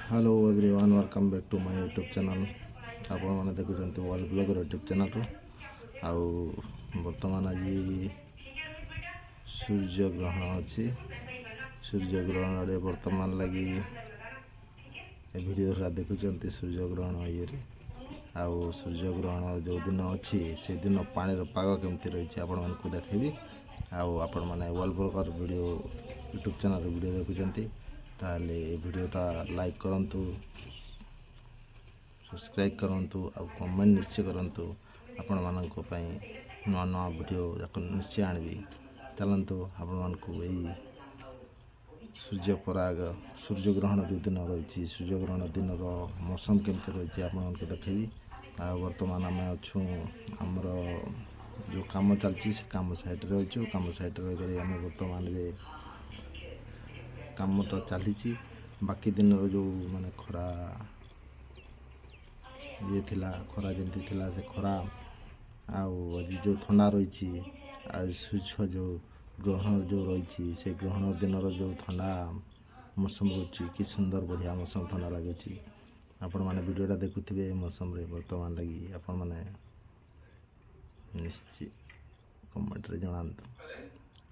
Hello everyone welcome back to my YouTube channel. आपण मैंने देखुं वर्ल्ड ब्लॉगर यूट्यूब चैनल आउ बर्तमान आज सूर्य ग्रहण अच्छी सूर्य ग्रहण बर्तमान लगी वीडियो देखुं सूर्य ग्रहण ये आउ सूर्य ग्रहण जो दिन अच्छी से दिन पानी पाग केमती रही आपण मानक देखेबी आपण मैंने world blogger video YouTube channel video देखुं ताले वीडियोटा लाइक करंतु सब्सक्राइब करंतु और कमेंट निश्चय करंतु आपण मानक नुआ नुआ वीडियो निश्चय आनबी। चलतु आपण मानक यही सूर्य पराग सूर्य ग्रहण जो दिन रही सूर्य ग्रहण दिन मौसम केमती रही आप देखेबी। बर्तमान आम अच्छू आमर जो कम चलती से कम साइड रही कम साइड रही आम बर्तमान कामटा चली बाकी दिन जो माने खरा ये थिला खरा जमती थिला से खरा आज जो ठंडा रही सूर्य जो ग्रहण जो रही से ग्रहण दिन जो ठंडा मौसम रही कि सुंदर बढ़िया मौसम ठंडा लगुच आपण मैंने वीडियोटा देखुवे मौसम रे बर्तमान लगी आपण मैंने निश्चय कमेंट रे जणातु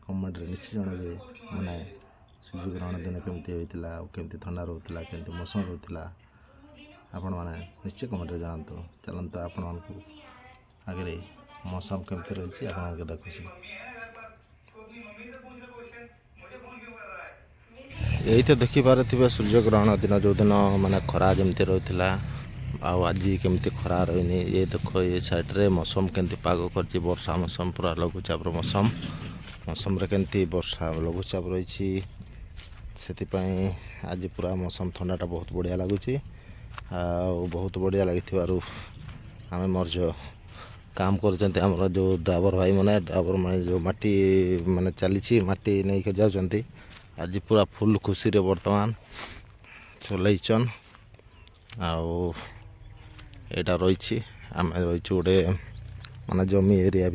कमेंट रे निश्चय जणावे माने सूर्य ग्रहण दिन केमती होता केमती ठंडा रोला केमती मौसम रोला आपण मैंने निश्चय कमेंट रे जणातु। चलते आपण मानक आगे मौसम केमती रही आप देखुची यही तो देखिपे सूर्य ग्रहण दिन जो दिन माने खरा जमती रही आज केमती खरा रही ये देखो ये साइड्रे मौसम केमती पाग कर वर्षा मौसम पूरा लघुचाप मौसम मौसम रे केमती वर्षा लघुचाप रही से आज पूरा मौसम ठंडाटा बहुत बढ़िया लगुच बहुत बढ़िया लगी आम मोर जो काम कर जो ड्राइवर भाई मैंने ड्राइवर मैंने जो माटी माने चली माटी नहीं कर जाऊँच आज पूरा फुल खुशी रे बर्तमान चलैचन आटा रही आम रही गोटे माने जमी एरिया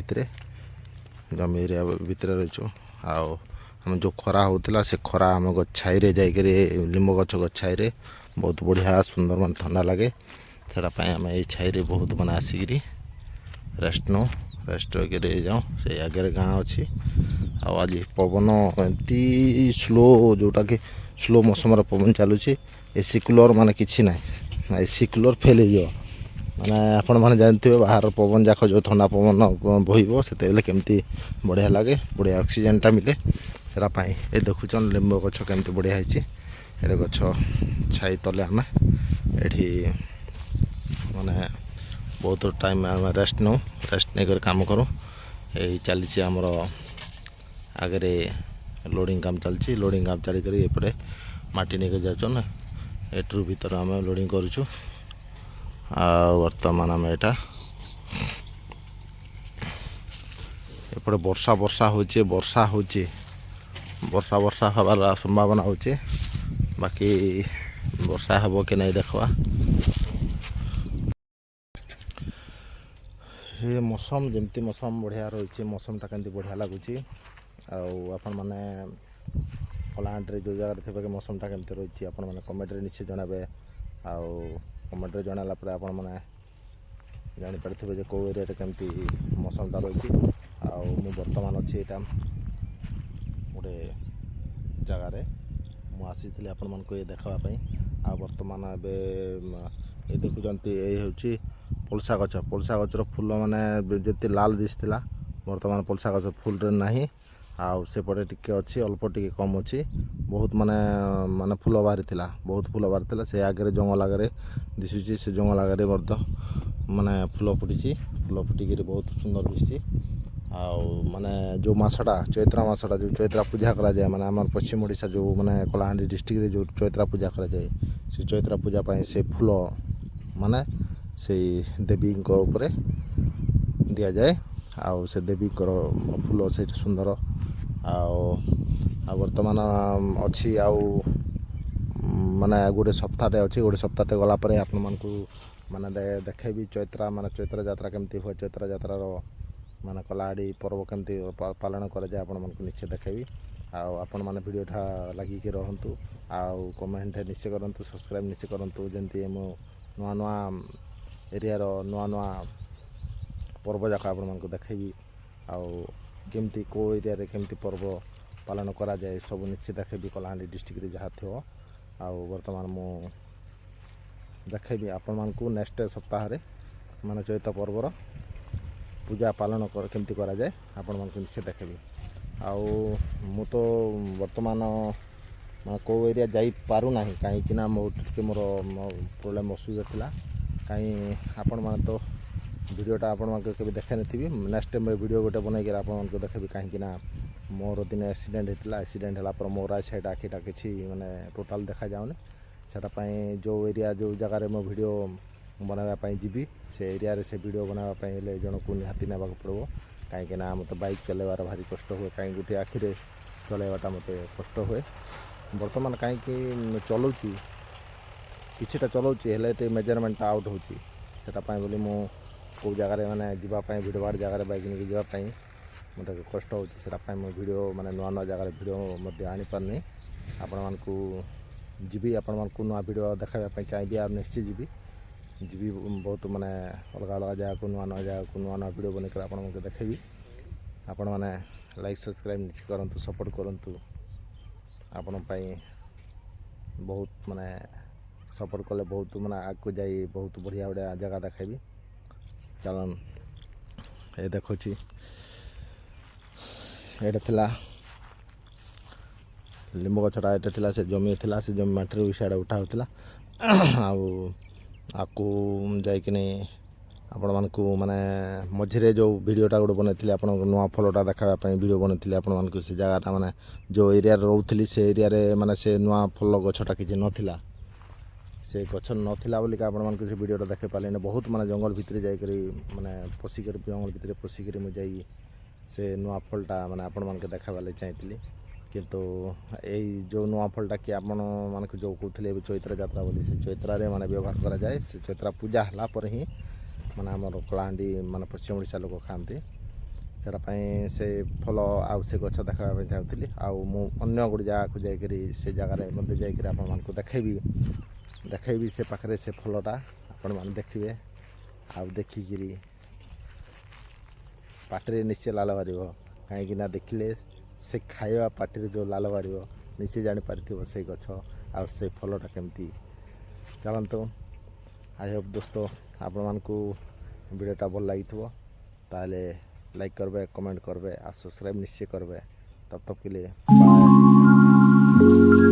भितर रहीचु आम जो खरा होता से खरा आम गछाई जाकर लिंब गछ गछाई बहुत बढ़िया सुंदर मान ठंडा लगे से आम ये छाई बहुत मैंने आसिक रेस्ट नौ रेस्ट जाऊँ से आगे गाँ अच्छी आज पवन एमती स्लो जोटा कि स्लो मौसम पवन चलुची एसी कूलर माने किसी ना एसी कूलर फेल हो माने आपण मैंने जानते हैं बाहर पवन जाक जो ठंडा पवन बहब से केमती बढ़िया लगे बढ़िया ऑक्सीजनटा मिले से ये देखुन लिंब गछ केमती बढ़िया है गछ छाई तले आम ये माने बहुत टाइम आम रेस्ट नौ रेस्ट नहीं कर काम करूँ यही चली आमर आगे लोडिंग काम चलती लोडिंग काम चलिक एपटे माटी नहीं जाऊन एट्रु भीतर आम लोडिंग करुचु वर्तमान आम एटा एपटे वर्षा वर्षा होचे वर्षा होचे वर्षा वर्षा हबार संभावना होचे बाकी वर्षा हब कि नहीं देखवा ये मौसम जमती मौसम बढ़िया रही मौसमटा केमती बढ़िया लगुच आपण मैंने कलाहांडी जो जगह थे कि मौसमटा केमती रही आपण मैंने कमेंट रे निश्चय जनाबे कमेंट रे जनाला पर आपण मैंने जानीपारे जे कौ एरिया केमती मौसमटा रही मु बर्तमान अच्छी यहाँ गोटे जगार मुझी आपण मानक ये देखापी बर्तमान ये देखुं ये हूँ पलसा गचर फूल माने जिते लाल दिशा बर्तमान पलसा गच फुल ना सेपटे टिके अच्छी अल्प टिके कम अच्छी बहुत माने माने फूल बाहरी बहुत फूल बाहरी से आगे जंगल आगे दिशुची से जंगल आगे माने फूल फुटिक बहुत सुंदर दिशुची माने जो मसटा चैत्रा मसटा जो चैत्रा पूजा करा जाए माने आम पश्चिम ओडिशा जो माने कलाहांडी डिस्ट्रिक्ट रे जो चैत्रा पूजा करा जाए से चैत्रा पूजा पाई से फूल माने से देवी उपरे दि जाए से देवी फूल से सुंदर बर्तमान अच्छी माने गोटे सप्ताहटे अच्छी गोटे सप्ताहटे गलापर आपण मानकू माने देखेबी चैत्रा माने चैत्र यात्रा केमती हुए चैत्र यात्रार माने कलाहांडी पर्व केमती पालन करा जाए आपण मानकू निश्चय देखेबी ଆଉ ଆପଣମାନେ ଭିଡ଼ିଓଟା ଲାଗିକି ରହନ୍ତୁ ଆଉ କମେଣ୍ଟ ନିଶ୍ଚୟ କରନ୍ତୁ ସବସ୍କ୍ରାଇବ୍ ନିଶ୍ଚୟ କରନ୍ତୁ ଯେମିତି ମୁଁ ନୂଆ ନୂଆ ଏରିଆର ନୂଆ ନୂଆ ପର୍ବଯାକ ଆପଣମାନଙ୍କୁ ଦେଖେଇବି ଆଉ କେମିତି କେଉଁ ଏରିଆରେ କେମିତି ପର୍ବ ପାଳନ କରାଯାଏ ସବୁ ନିଶ୍ଚୟ ଦେଖେଇବି କଳାହାଣ୍ଡି ଡିଷ୍ଟ୍ରିକ୍ଟରେ ଯାହା ଥିବ ଆଉ ବର୍ତ୍ତମାନ ମୁଁ ଦେଖେଇବି ଆପଣମାନଙ୍କୁ ନେକ୍ସଟ ସପ୍ତାହରେ ମାନେ ଚୈତ ପର୍ବର ପୂଜା ପାଳନ କେମିତି କରାଯାଏ ଆପଣମାନଙ୍କୁ ନିଶ୍ଚୟ ଦେଖେଇବି ଆଉ ମୁଁ ତ ବର୍ତ୍ତମାନ କେଉଁ ଏରିଆ ଯାଇପାରୁନାହିଁ କାହିଁକିନା ଟିକେ ମୋର ପ୍ରୋବ୍ଲେମ୍ ଅସୁବିଧା ଥିଲା କାହିଁ ଆପଣମାନେ ତ ଭିଡ଼ିଓଟା ଆପଣମାନଙ୍କୁ କେବେ ଦେଖାଇନଥିବି ନେକ୍ସଟ ଟାଇମ୍ ଭିଡ଼ିଓ ଗୋଟେ ବନେଇକି ଆପଣମାନଙ୍କୁ ଦେଖେଇବି କାହିଁକିନା ମୋର ଦିନେ ଆକ୍ସିଡେଣ୍ଟ ହେଇଥିଲା ଆକ୍ସିଡେଣ୍ଟ ହେଲା ପରେ ମୋ ରାଇଟ୍ ସାଇଡ଼୍ ଆଖିଟା କିଛି ମାନେ ଟୋଟାଲ୍ ଦେଖାଯାଉନି ସେଇଟା ପାଇଁ ଯେଉଁ ଏରିଆ ଯେଉଁ ଜାଗାରେ ମୋ ଭିଡ଼ିଓ ବନାଇବା ପାଇଁ ଯିବି ସେ ଏରିଆରେ ସେ ଭିଡ଼ିଓ ବନାଇବା ପାଇଁ ହେଲେ ଜଣକୁ ନିହାତି ନେବାକୁ ପଡ଼ିବ କାହିଁକିନା ମୋତେ ବାଇକ୍ ଚଲାଇବାର ଭାରି କଷ୍ଟ ହୁଏ କାହିଁକି ଗୋଟିଏ ଆଖିରେ ଚଲାଇବାଟା ମୋତେ କଷ୍ଟ ହୁଏ ବର୍ତ୍ତମାନ କାହିଁକି ଚଲାଉଛି କିଛିଟା ଚଲାଉଛି ହେଲେ ଟିକେ ମେଜରମେଣ୍ଟଟା ଆଉଟ୍ ହେଉଛି ସେଇଟା ପାଇଁ ବୋଲି ମୁଁ କେଉଁ ଜାଗାରେ ମାନେ ଯିବା ପାଇଁ ଭିଡ଼ ଭାଡ଼ ଜାଗାରେ ବାଇକ୍ ନେଇକି ଯିବା ପାଇଁ ମୋତେ କଷ୍ଟ ହେଉଛି ସେଇଟା ପାଇଁ ମୁଁ ଭିଡ଼ିଓ ମାନେ ନୂଆ ନୂଆ ଜାଗାରେ ଭିଡ଼ିଓ ମଧ୍ୟ ଆଣିପାରୁନି ଆପଣମାନଙ୍କୁ ଯିବି ଆପଣମାନଙ୍କୁ ନୂଆ ଭିଡ଼ିଓ ଦେଖାଇବା ପାଇଁ ଚାହିଁବି ଆଉ ନିଶ୍ଚୟ ଯିବି ବହୁତ ମାନେ ଅଲଗା ଅଲଗା ଜାଗାକୁ ନୂଆ ନୂଆ ଜାଗାକୁ ନୂଆ ନୂଆ ଭିଡ଼ିଓ ବନେଇକରି ଆପଣଙ୍କୁ ଦେଖେଇବି ଆପଣମାନେ ଲାଇକ୍ ସବସ୍କ୍ରାଇବ୍ ନିଶ୍ଚୟ କରନ୍ତୁ ସପୋର୍ଟ କରନ୍ତୁ ଆପଣ ପାଇଁ ବହୁତ ମାନେ ସପୋର୍ଟ କଲେ ବହୁତ ମାନେ ଆଗକୁ ଯାଇ ବହୁତ ବଢ଼ିଆ ବଢ଼ିଆ ଜାଗା ଦେଖେଇବି ଚାଲନ୍ ଏ ଦେଖୁଛି ଏଇଟା ଥିଲା ଲିମ୍ବ ଗଛଟା ଏଇଟା ଥିଲା ସେ ଜମି ଥିଲା ସେ ଜମି ମାଟିରୁ ବି ସିଆଡ଼େ ଉଠା ହେଉଥିଲା ଆଉ ଆକୁ ଯାଇକିନି ଆପଣମାନଙ୍କୁ ମାନେ ମଝିରେ ଯେଉଁ ଭିଡ଼ିଓଟା ଗୋଟେ ବନେଇଥିଲି ଆପଣଙ୍କୁ ନୂଆ ଫଳଟା ଦେଖାଇବା ପାଇଁ ଭିଡ଼ିଓ ବନେଇଥିଲି ଆପଣମାନଙ୍କୁ ସେ ଜାଗାଟା ମାନେ ଯେଉଁ ଏରିଆରେ ରହୁଥିଲି ସେ ଏରିଆରେ ମାନେ ସେ ନୂଆ ଫଳ ଗଛଟା କିଛି ନଥିଲା ସେ ଗଛ ନଥିଲା ବୋଲିକି ଆପଣମାନଙ୍କୁ ସେ ଭିଡ଼ିଓଟା ଦେଖାଇ ପାରିଲିନି ବହୁତ ମାନେ ଜଙ୍ଗଲ ଭିତରେ ଯାଇକରି ମାନେ ପଶିକରି ଜଙ୍ଗଲ ଭିତରେ ପଶିକରି ମୁଁ ଯାଇ ସେ ନୂଆ ଫଳଟା ମାନେ ଆପଣମାନଙ୍କୁ ଦେଖାଇବା ଲାଗି ଚାହିଁଥିଲି କିନ୍ତୁ ଏଇ ଯେଉଁ ନୂଆ ଫଳଟା କି ଆପଣମାନଙ୍କୁ ଯେଉଁ କହୁଥିଲେ ଏବେ ଚୈତ୍ର ଯାତ୍ରା ବୋଲି ସେ ଚୈତ୍ରାରେ ମାନେ ବ୍ୟବହାର କରାଯାଏ ସେ ଚୈତ୍ରା ପୂଜା ହେଲା ପରେ ହିଁ ମାନେ ଆମର କଳାହାଣ୍ଡି ମାନେ ପଶ୍ଚିମ ଓଡ଼ିଶା ଲୋକ ଖାଆନ୍ତି ସେଇଟା ପାଇଁ ସେ ଫଳ ଆଉ ସେ ଗଛ ଦେଖାଇବା ପାଇଁ ଚାହୁଁଥିଲି ଆଉ ମୁଁ ଅନ୍ୟ ଗୋଟେ ଜାଗାକୁ ଯାଇକରି ସେ ଜାଗାରେ ମଧ୍ୟ ଯାଇକରି ଆପଣମାନଙ୍କୁ ଦେଖେଇବି ସେ ପାଖରେ ସେ ଫଳଟା ଆପଣମାନେ ଦେଖିବେ ଆଉ ଦେଖିକିରି ପାଟିରେ ନିଶ୍ଚୟ ଲାଳ ବାହାରିବ କାହିଁକିନା ଦେଖିଲେ ସେ ଖାଇବା ପାଟିରେ ଯେଉଁ ଲାଳ ବାହାରିବ ନିଶ୍ଚୟ ଜାଣିପାରିଥିବ ସେଇ ଗଛ ଆଉ ସେ ଫଳଟା କେମିତି ଚାଲନ୍ତୁ ଆଇ ହୋପ୍ ଦୋସ୍ତ ଆପଣମାନଙ୍କୁ ଭିଡ଼ିଓଟା ଭଲ ଲାଗିଥିବ ତାହେଲେ ଲାଇକ୍ କରିବେ କମେଣ୍ଟ କରିବେ ଆଉ ସବସ୍କ୍ରାଇବ୍ ନିଶ୍ଚୟ କରିବେ ତब तक के लिए बाय।